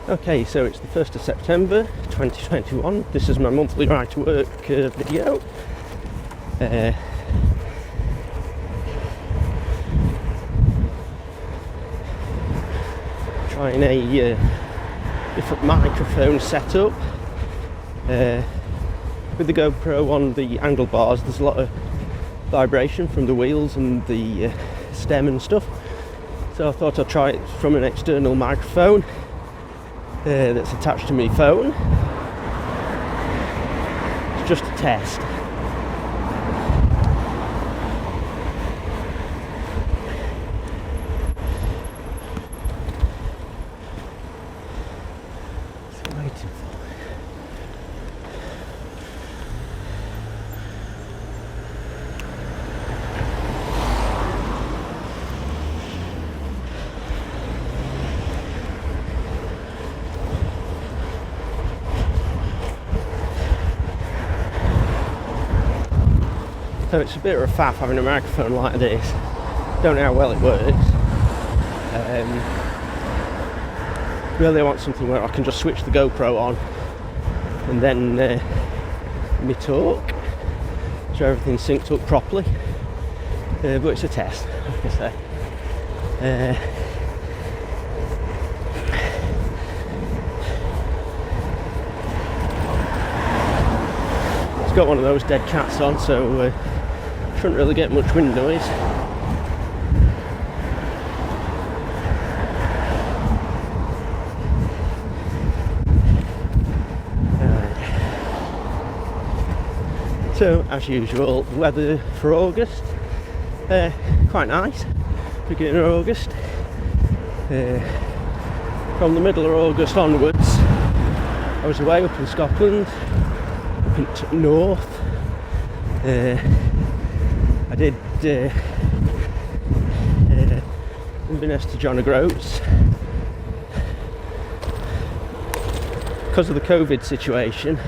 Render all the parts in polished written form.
Okay, so it's the 1st of September 2021. This is my monthly ride to work video. Trying a different microphone setup. With the GoPro on the angle bars, there's a lot of vibration from the wheels and the stem and stuff. So I thought I'd try it from an external microphone that's attached to my phone. It's just a test. What's it waiting for? So it's a bit of a faff having a microphone like this. Don't know how well it works. Really I want something where I can just switch the GoPro on and then me talk, so everything's synced up properly. But it's a test, like I say. It's got one of those dead cats on, so shouldn't really get much wind noise. So, as usual, the weather for August, quite nice, beginning of August. From the middle of August onwards, I was away up in Scotland, up in north. I did Inverness to John O'Groats. Because of the COVID situation,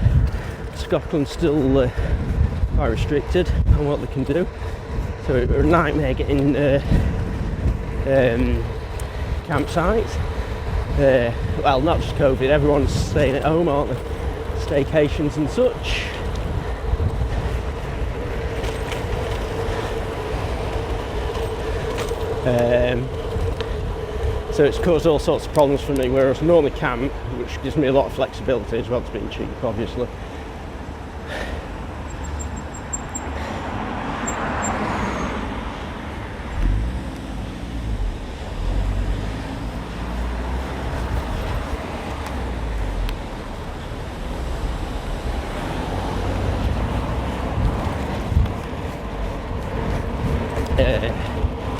Scotland's still quite restricted on what they can do. So it was a nightmare getting campsites. Well, not just COVID, everyone's staying at home, aren't they? Staycations and such. So it's caused all sorts of problems for me, whereas normally camp, which gives me a lot of flexibility as well as being cheap, obviously.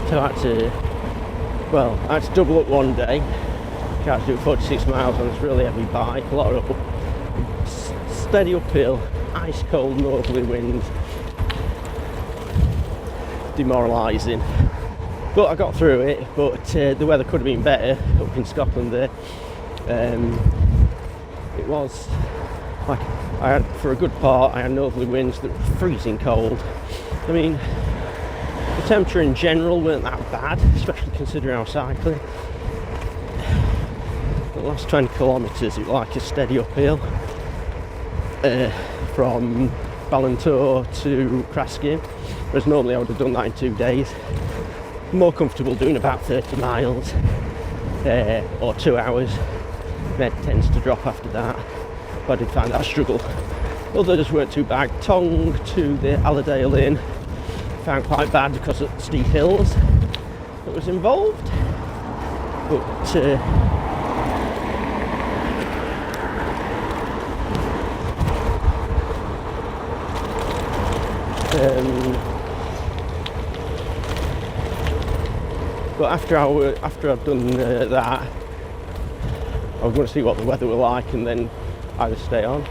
So I had to double up one day. I had to do 46 miles on this really heavy bike, a lot of steady uphill, ice cold northerly winds, demoralising. But I got through it, but the weather could have been better up in Scotland there. It was like, for a good part, I had northerly winds that were freezing cold. I mean, the temperature in general weren't that bad, especially considering I was cycling. The last 20 kilometres it was like a steady uphill from Ballantor to Craskin, whereas normally I would have done that in 2 days. More comfortable doing about 30 miles or 2 hours. Then it tends to drop after that, but I did find that a struggle. Others weren't too bad. Tongue to the Allerdale Inn found quite bad because of steep hills that was involved, but after I've done that, I was going to see what the weather was like and then either stay on.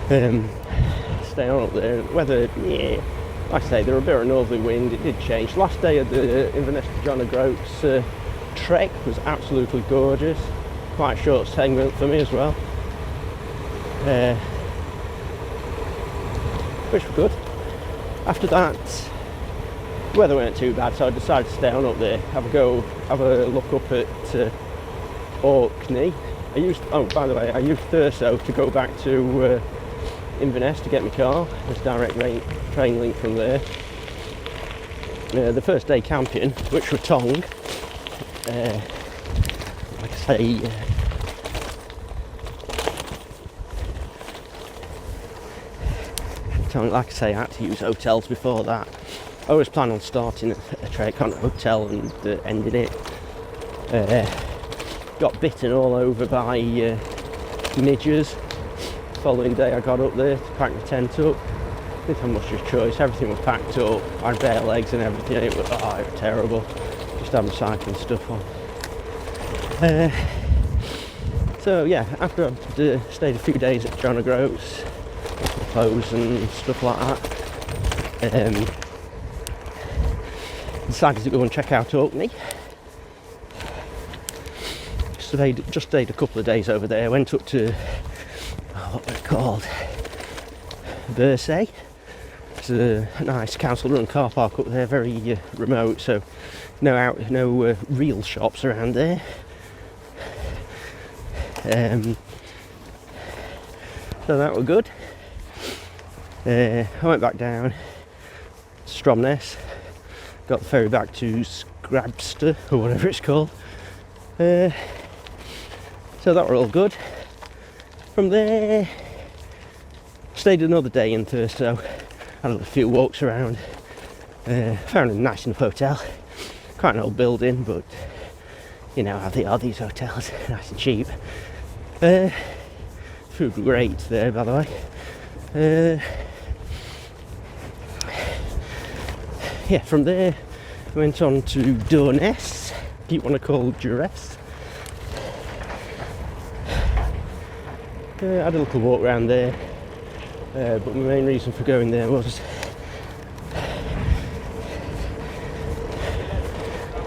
Stay on up there. Weather, yeah, like I say, there were a bit of northerly wind. It did change. Last day of the Inverness to John O'Groats trek was absolutely gorgeous. Quite a short segment for me as well. Which was good. After that, weather weren't too bad, so I decided to stay on up there, have a look up at Orkney. By the way, I used Thurso to go back to Inverness to get my car. There's a direct train link from there. The first day camping, which were Tongue, like I say, I had to use hotels before that. I always plan on starting a trek on a hotel and ending it. Got bitten all over by midges. Following day I got up there to pack my tent up. Didn't have much of a choice, everything was packed up. I had bare legs and everything, it was terrible. Just having cycling stuff on. So yeah, after I'd stayed a few days at John O'Groats, clothes and stuff like that, decided to go and check out Orkney. Just stayed a couple of days over there. Went up to what they're called, Bursay. It's a nice council-run car park up there, very remote, so no real shops around there. So that was good. I went back down Stromness, got the ferry back to Scrabster or whatever it's called. So that were all good. From there, stayed another day in Thurso, had a few walks around, found a nice enough hotel, quite an old building, but you know how they are, these hotels, nice and cheap. Food great there, by the way. Yeah, from there went on to Durness, keep want to call Duress. I had a little walk around there, but my main reason for going there was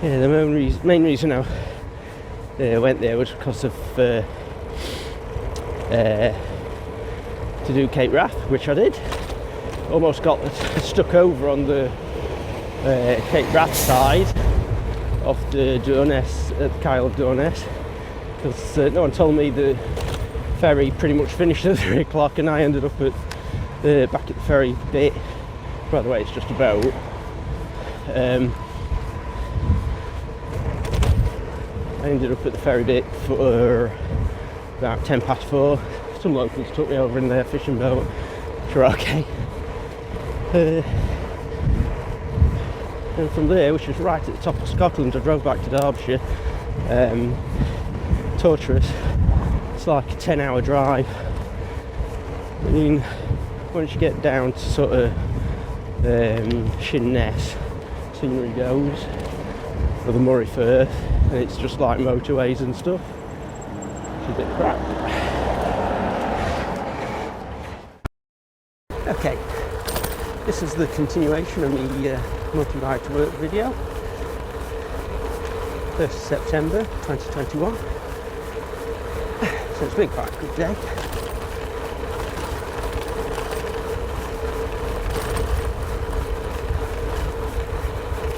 the main reason I went there was because of to do Cape Wrath, which I did. Almost got stuck over on the Cape Wrath side of the Durness, at the Kyle of Durness, because no one told me the ferry pretty much finished at 3 o'clock, and I ended up at back at the ferry bit. By the way, it's just a boat. I ended up at the ferry bit for about 4:10. Some locals took me over in their fishing boat, which were okay. And from there, which was right at the top of Scotland, I drove back to Derbyshire. Torturous. It's like a 10-hour drive. I mean, once you get down to sort of Shinness, scenery goes, or the Moray Firth, and it's just like motorways and stuff. It's a bit crap. Okay, this is the continuation of the multi-ride to work video. 1st September 2021. So it's been quite a good day.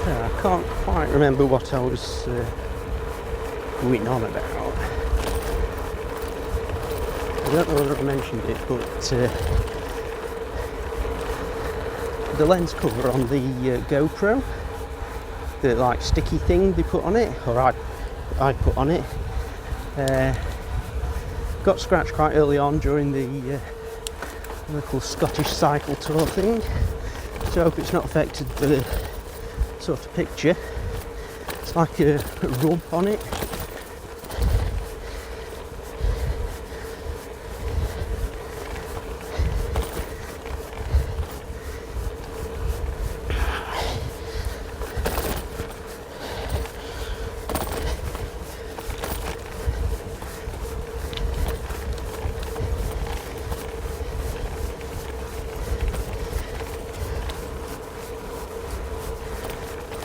I can't quite remember what I was going on about. I don't know whether I mentioned it, but the lens cover on the GoPro, the like sticky thing they put on it, or I put on it, got scratched quite early on during the little Scottish cycle tour thing, so I hope it's not affected the sort of picture. It's like a rub on it.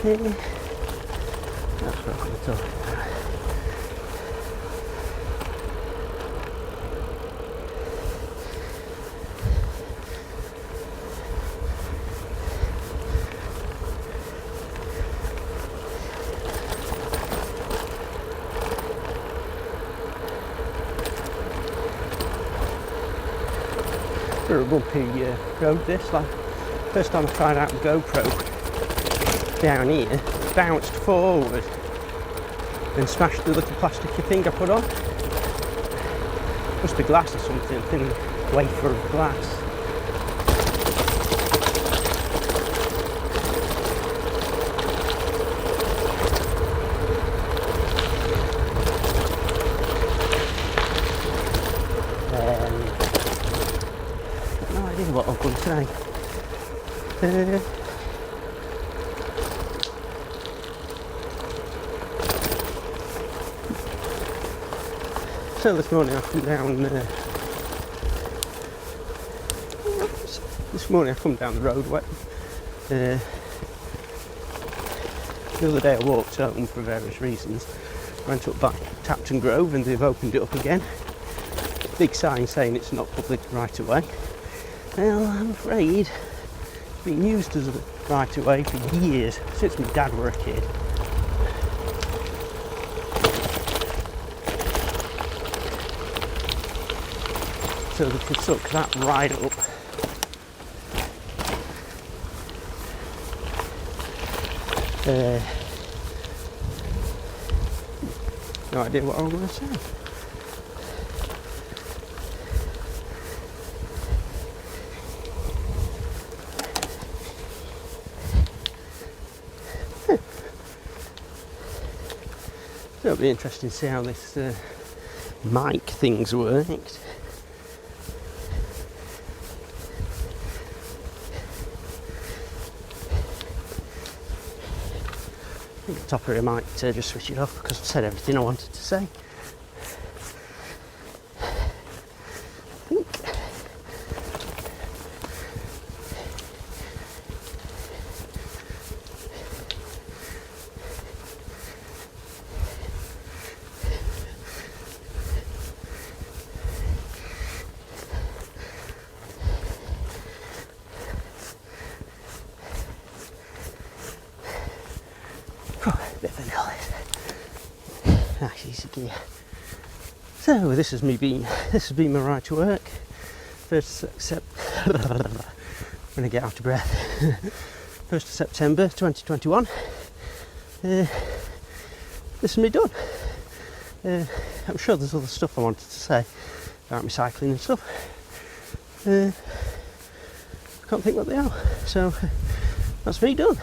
That's what I'm talking about. bit of a bumpy road this. Like, first time I tried out the GoPro down here, bounced forward and smashed the little plasticky thing I put on. Must be glass or something, thin wafer of glass. No idea what I've done today. So this morning I come down. This morning I come down the roadway. The other day I walked home for various reasons. Went up by Tapton Grove and they've opened it up again. Big sign saying it's not public right away. Well, I'm afraid it's been used as a right away for years, since my dad were a kid. So they could suck that right up. No idea what I was going to say. So it'll be interesting to see how this mic thing's worked. I think the top here I might just switch it off because I've said everything I wanted to say. I think. Bit of a nail. Nice easy gear. So this has been my ride to work. First I'm gonna get out of breath. 1st of September 2021. This is me done. I'm sure there's other stuff I wanted to say about recycling and stuff. I can't think what they are. So that's me done.